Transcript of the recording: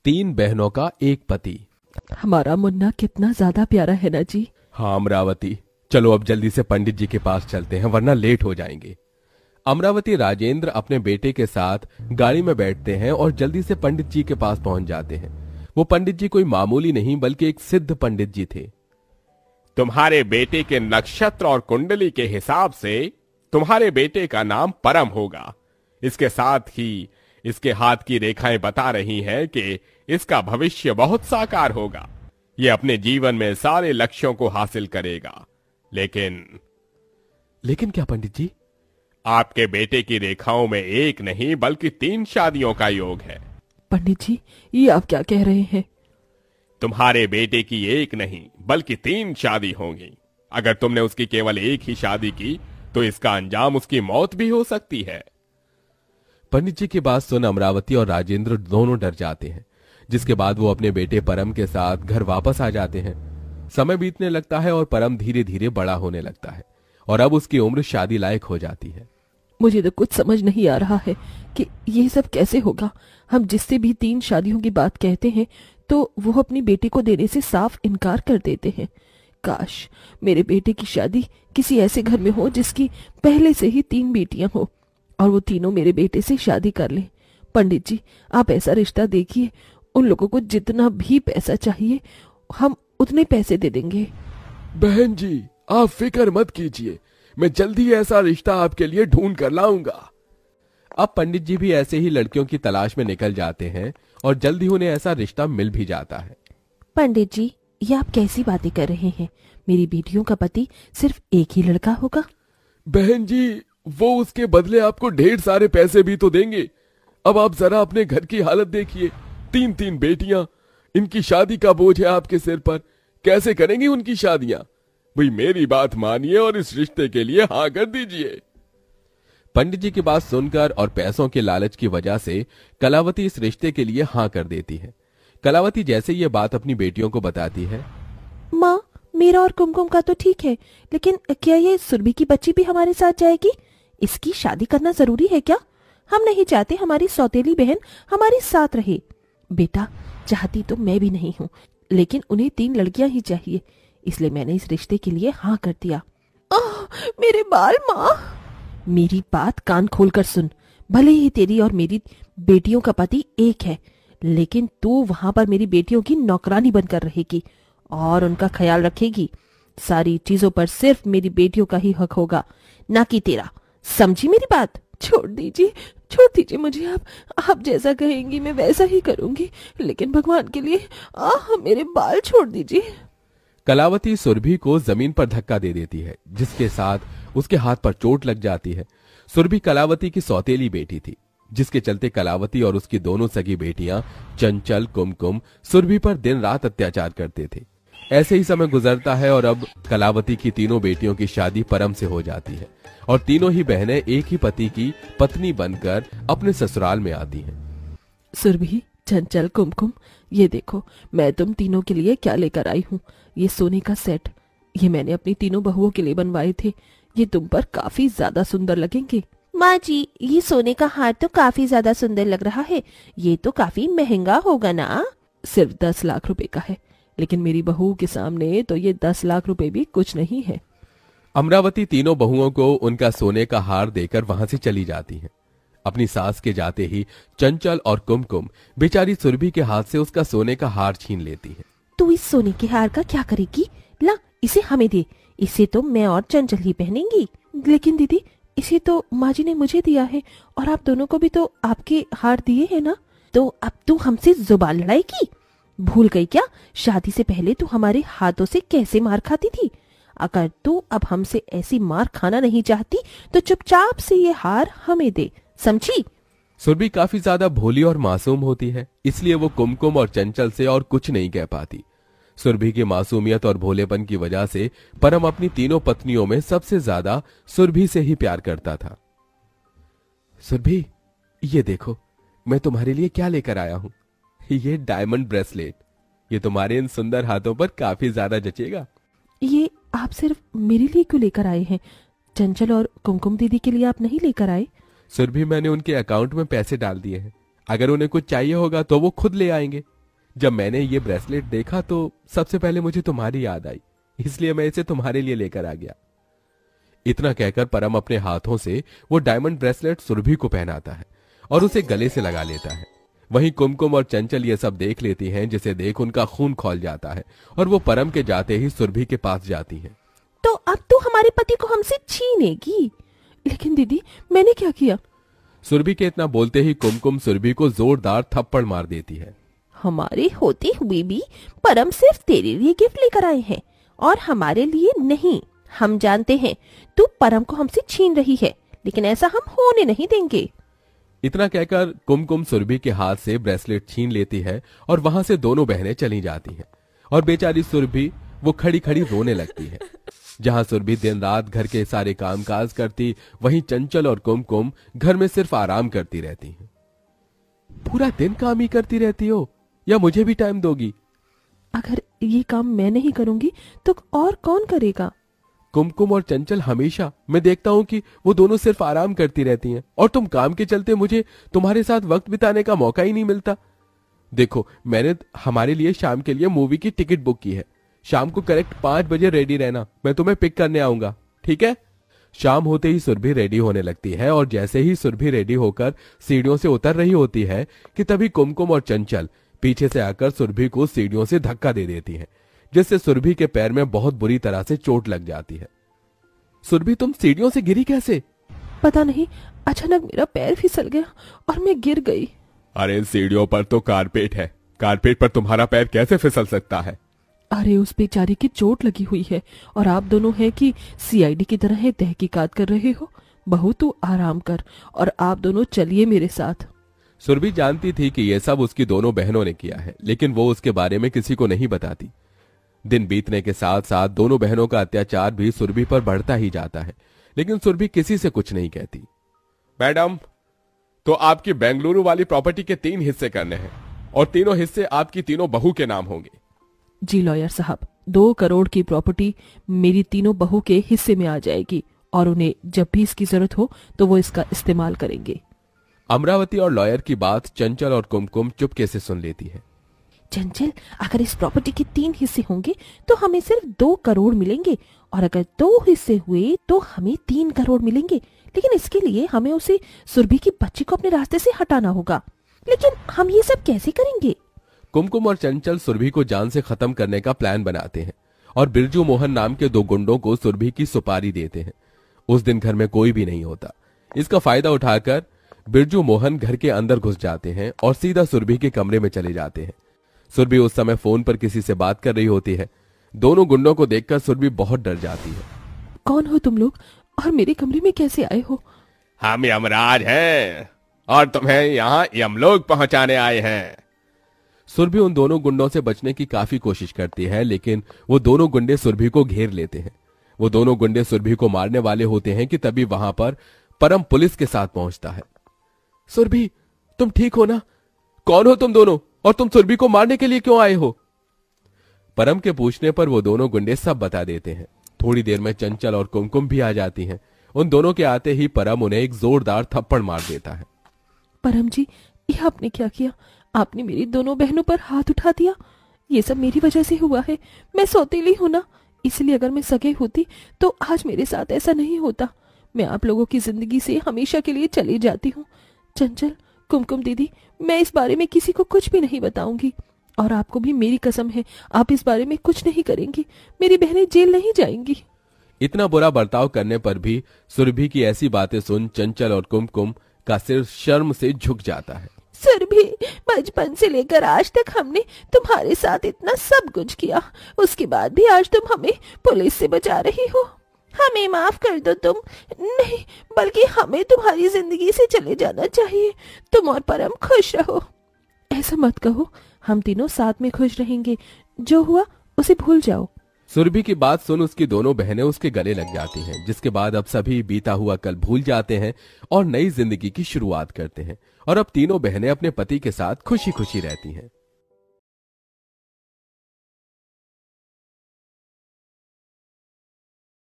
तीन बहनों का एक पति। हमारा मुन्ना कितना ज्यादा प्यारा है ना जी। हाँ अमरावती, चलो अब जल्दी से पंडित जी के पास चलते हैं वरना लेट हो जाएंगे। अमरावती राजेंद्र अपने बेटे के साथ गाड़ी में बैठते हैं और जल्दी से पंडित जी के पास पहुंच जाते हैं। वो पंडित जी कोई मामूली नहीं बल्कि एक सिद्ध पंडित जी थे। तुम्हारे बेटे के नक्षत्र और कुंडली के हिसाब से तुम्हारे बेटे का नाम परम होगा। इसके साथ ही इसके हाथ की रेखाएं बता रही हैं कि इसका भविष्य बहुत साकार होगा। ये अपने जीवन में सारे लक्ष्यों को हासिल करेगा। लेकिन क्या पंडित जी? आपके बेटे की रेखाओं में एक नहीं बल्कि 3 शादियों का योग है। पंडित जी, ये आप क्या कह रहे हैं? तुम्हारे बेटे की एक नहीं बल्कि 3 शादी होंगी। अगर तुमने उसकी केवल एक ही शादी की तो इसका अंजाम उसकी मौत भी हो सकती है। पंडित जी की बात सुन अमरावती और राजेंद्र दोनों डर जाते हैं, जिसके बाद वो अपने बेटे परम के साथ घर वापस आ जाते हैं। समय बीतने लगता है और परम धीरे धीरे बड़ा होने लगता है और अब उसकी उम्र शादी लायक हो जाती है। मुझे तो कुछ समझ नहीं आ रहा है कि ये सब कैसे होगा। हम जिससे भी 3 शादियों की बात कहते हैं तो वो अपनी बेटी को देने से साफ इनकार कर देते हैं। काश मेरे बेटे की शादी किसी ऐसे घर में हो जिसकी पहले से ही 3 बेटियां हो और वो तीनों मेरे बेटे से शादी कर लें। पंडित जी, आप ऐसा रिश्ता देखिए, उन लोगों को जितना भी पैसा चाहिए हम उतने पैसे दे देंगे। बहन जी, आप फिक्र मत कीजिए, मैं जल्दी ऐसा रिश्ता आपके लिए ढूंढ कर लाऊंगा। अब पंडित जी भी ऐसे ही लड़कियों की तलाश में निकल जाते हैं और जल्दी उन्हें ऐसा रिश्ता मिल भी जाता है। पंडित जी, ये आप कैसी बातें कर रहे हैं? मेरी बेटियों का पति सिर्फ एक ही लड़का होगा। बहन जी, वो उसके बदले आपको ढेर सारे पैसे भी तो देंगे। अब आप जरा अपने घर की हालत देखिए, 3 बेटियां, इनकी शादी का बोझ है आपके सिर पर। कैसे करेंगी उनकी शादियां? भाई मेरी बात मानिए और इस रिश्ते के लिए हाँ कर दीजिए। पंडित जी की बात सुनकर और पैसों के लालच की वजह से कलावती इस रिश्ते के लिए हाँ कर देती है। कलावती जैसे ये बात अपनी बेटियों को बताती है, माँ, मेरा और कुमकुम का तो ठीक है, लेकिन क्या ये सुरभि की बच्ची भी हमारे साथ जाएगी? इसकी शादी करना जरूरी है क्या? हम नहीं चाहते हमारी सौतेली बहन हमारे साथ रहे। बेटा, चाहती तो मैं भी नहीं हूँ, लेकिन उन्हें 3 लड़कियां ही चाहिए, इसलिए मैंने इस रिश्ते के लिए हाँ कर दिया। मेरे बाल। माँ, मेरी बात कान खोलकर सुन। भले ही तेरी और मेरी बेटियों का पति एक है, लेकिन तू वहां पर मेरी बेटियों की नौकरानी बनकर रहेगी और उनका ख्याल रखेगी। सारी चीजों पर सिर्फ मेरी बेटियों का ही हक होगा, ना कि तेरा। समझी मेरी बात? छोड़ दीजिए मुझे। आप जैसा कहेंगी मैं वैसा ही करूंगी, लेकिन भगवान के लिए मेरे बाल छोड़ दीजिए। कलावती सुरभि को जमीन पर धक्का दे देती है, जिसके साथ उसके हाथ पर चोट लग जाती है। सुरभि कलावती की सौतेली बेटी थी, जिसके चलते कलावती और उसकी दोनों सगी बेटियां चंचल, कुमकुम सुरभि पर दिन रात अत्याचार करते थे। ऐसे ही समय गुजरता है और अब कलावती की तीनों बेटियों की शादी परम से हो जाती है और तीनों ही बहनें एक ही पति की पत्नी बनकर अपने ससुराल में आती हैं। सुरभि, चंचल, कुमकुम, ये देखो मैं तुम तीनों के लिए क्या लेकर आई हूँ। ये सोने का सेट, ये मैंने अपनी तीनों बहुओं के लिए बनवाए थे। ये तुम पर काफी ज्यादा सुंदर लगेंगे। माँ जी, ये सोने का हार तो काफी ज्यादा सुंदर लग रहा है। ये तो काफी महंगा होगा ना? सिर्फ 10 लाख रुपए का है, लेकिन मेरी बहू के सामने तो ये 10 लाख रुपए भी कुछ नहीं है। अमरावती तीनों बहुओं को उनका सोने का हार देकर वहां से चली जाती हैं। अपनी सास के जाते ही चंचल और कुमकुम बेचारी सुरभि के हाथ से उसका सोने का हार छीन लेती है। तू इस सोने के हार का क्या करेगी? ला, इसे हमें दे। इसे तो मैं और चंचल ही पहनेंगी। लेकिन दीदी, इसे तो माँ जी ने मुझे दिया है और आप दोनों को भी तो आपके हार दिए हैं ना। तो अब तू हमसे जुबान लड़ाएगी? भूल गई क्या? शादी से पहले तू हमारे हाथों से कैसे मार खाती थी। अगर तू अब हमसे ऐसी मार खाना नहीं चाहती तो चुपचाप से ये हार हमें दे, समझी? सुरभि काफी ज्यादा भोली और मासूम होती है, इसलिए वो कुमकुम और चंचल से और कुछ नहीं कह पाती। सुरभि की मासूमियत और भोलेपन की वजह से परम अपनी तीनों पत्नियों में सबसे ज्यादा सुरभि से ही प्यार करता था। सुरभि, ये देखो मैं तुम्हारे लिए क्या लेकर आया हूँ। ये डायमंड ब्रेसलेट, ये तुम्हारे इन सुंदर हाथों पर काफी ज्यादा जचेगा। ये आप सिर्फ मेरे लिए क्यों लेकर आए हैं? चंचल और कुमकुम दीदी के लिए आप नहीं लेकर आए? सुरभि, मैंने उनके अकाउंट में पैसे डाल दिए हैं, अगर उन्हें कुछ चाहिए होगा तो वो खुद ले आएंगे। जब मैंने ये ब्रेसलेट देखा तो सबसे पहले मुझे तुम्हारी याद आई, इसलिए मैं इसे तुम्हारे लिए लेकर आ गया। इतना कहकर परम अपने हाथों से वो डायमंड ब्रेसलेट सुरभि को पहनाता है और उसे गले से लगा लेता है। वहीं कुमकुम और चंचल ये सब देख लेती हैं, जिसे देख उनका खून खौल जाता है और वो परम के जाते ही सुरभि के पास जाती हैं। तो अब तो हमारे पति को हमसे छीनेगी। लेकिन दीदी, मैंने क्या किया? सुरभि के इतना बोलते ही कुमकुम सुरभि को जोरदार थप्पड़ मार देती है। हमारे होते हुए भी परम सिर्फ तेरे लिए गिफ्ट लेकर आए हैं और हमारे लिए नहीं। हम जानते हैं तू परम को हमसे छीन रही है, लेकिन ऐसा हम होने नहीं देंगे। इतना कहकर कुमकुम सुरभि के हाथ से ब्रेसलेट छीन लेती है और वहां से दोनों बहनें चली जाती हैं और बेचारी सुरभि वो खड़ी खड़ी रोने लगती है। जहां सुरभि दिन रात घर के सारे कामकाज करती, वहीं चंचल और कुमकुम घर में सिर्फ आराम करती रहती हैं। पूरा दिन काम ही करती रहती हो या मुझे भी टाइम दोगी? अगर ये काम मैं नहीं करूंगी तो और कौन करेगा? कुमकुम और चंचल हमेशा मैं देखता हूँ कि वो दोनों सिर्फ आराम करती रहती हैं और तुम काम के चलते मुझे तुम्हारे साथ वक्त बिताने का मौका ही नहीं मिलता। देखो, मैंने हमारे लिए शाम के लिए मूवी की टिकट बुक की है। शाम को करेक्ट 5 बजे रेडी रहना, मैं तुम्हें पिक करने आऊंगा, ठीक है? शाम होते ही सुरभि रेडी होने लगती है और जैसे ही सुरभि रेडी होकर सीढ़ियों से उतर रही होती है कि तभी कुमकुम और चंचल पीछे से आकर सुरभि को सीढ़ियों से धक्का दे देती हैं, जिससे सुरभि के पैर में बहुत बुरी तरह से चोट लग जाती है। सुरभि, तुम सीढ़ियों से गिरी कैसे? पता नहीं, अचानक मेरा पैर फिसल गया और मैं गिर गई। अरे सीढ़ियों पर तो कारपेट है, कारपेट पर तुम्हारा पैर कैसे फिसल सकता है? अरे उस बेचारी की चोट लगी हुई है और आप दोनों हैं कि सीआईडी की तरह तहकीकात कर रहे हो। बहू तू आराम कर और आप दोनों चलिए मेरे साथ। सुरभि जानती थी कि यह सब उसकी दोनों बहनों ने किया है, लेकिन वो उसके बारे में किसी को नहीं बताती। दिन बीतने के साथ साथ दोनों बहनों का अत्याचार भी सुरभि पर बढ़ता ही जाता है, लेकिन सुरभि किसी से कुछ नहीं कहती। मैडम, तो आपकी बेंगलुरु वाली प्रॉपर्टी के 3 हिस्से करने हैं और तीनों हिस्से आपकी तीनों बहू के नाम होंगे। जी लॉयर साहब, 2 करोड़ की प्रॉपर्टी मेरी तीनों बहू के हिस्से में आ जाएगी और उन्हें जब भी इसकी जरूरत हो तो वो इसका इस्तेमाल करेंगे। अमरावती और लॉयर की बात चंचल और कुमकुम चुपके से सुन लेती है। चंचल, अगर इस प्रॉपर्टी के 3 हिस्से होंगे तो हमें सिर्फ 2 करोड़ मिलेंगे और अगर 2 हिस्से हुए तो हमें 3 करोड़ मिलेंगे। लेकिन इसके लिए हमें उसे सुरभि की बच्ची को अपने रास्ते से हटाना होगा। लेकिन हम ये सब कैसे करेंगे? कुमकुम और चंचल सुरभि को जान से खत्म करने का प्लान बनाते हैं और बिरजू मोहन नाम के 2 गुंडों को सुरभि की सुपारी देते हैं। उस दिन घर में कोई भी नहीं होता। इसका फायदा उठाकर बिरजू मोहन घर के अंदर घुस जाते हैं और सीधा सुरभि के कमरे में चले जाते हैं। सुरभि उस समय फोन पर किसी से बात कर रही होती है। दोनों गुंडों को देखकर सुरभि बहुत डर जाती है। कौन हो तुम लोग और मेरे कमरे में कैसे आए हो? हम यमराज हैं और तुम्हें यहाँ यमलोक पहुंचाने आए हैं। सुरभि उन दोनों गुंडों से बचने की काफी कोशिश करती है, लेकिन वो दोनों गुंडे सुरभि को घेर लेते हैं। वो दोनों गुंडे सुरभि को मारने वाले होते हैं कि तभी वहां पर परम पुलिस के साथ पहुंचता है। सुरभि, तुम ठीक हो ना? कौन हो तुम दोनों और तुम सुरभि को मारने के लिए क्यों आए हो? परम के पूछने पर वो दोनों गुंडे सब बता देते हैं। थोड़ी देर में चंचल और कुमकुम भी आ जाती हैं। उन दोनों के आते ही परम उन्हें एक जोरदार थप्पड़ मार देता है। परम जी, ये आपने क्या किया? आपने मेरी दोनों बहनों पर हाथ उठा दिया। ये सब मेरी वजह से हुआ है। मैं सौतेली हूं ना, इसलिए अगर मैं सगे होती तो आज मेरे साथ ऐसा नहीं होता। मैं आप लोगों की जिंदगी से हमेशा के लिए चली जाती हूँ। चंचल, कुमकुम दीदी, मैं इस बारे में किसी को कुछ भी नहीं बताऊंगी और आपको भी मेरी कसम है, आप इस बारे में कुछ नहीं करेंगी। मेरी बहनें जेल नहीं जाएंगी। इतना बुरा बर्ताव करने पर भी सुरभि की ऐसी बातें सुन चंचल और कुमकुम का सिर शर्म से झुक जाता है। सुरभि, बचपन से लेकर आज तक हमने तुम्हारे साथ इतना सब कुछ किया, उसके बाद भी आज तुम हमें पुलिस से बचा रही हो। हमें माफ कर दो। तुम नहीं, बल्कि हमें तुम्हारी जिंदगी से चले जाना चाहिए। तुम और परम खुश रहो। ऐसा मत कहो, हम तीनों साथ में खुश रहेंगे। जो हुआ उसे भूल जाओ। सुरभि की बात सुन उसकी दोनों बहनें उसके गले लग जाती हैं, जिसके बाद अब सभी बीता हुआ कल भूल जाते हैं और नई जिंदगी की शुरुआत करते हैं और अब तीनों बहनें अपने पति के साथ खुशी खुशी रहती हैं।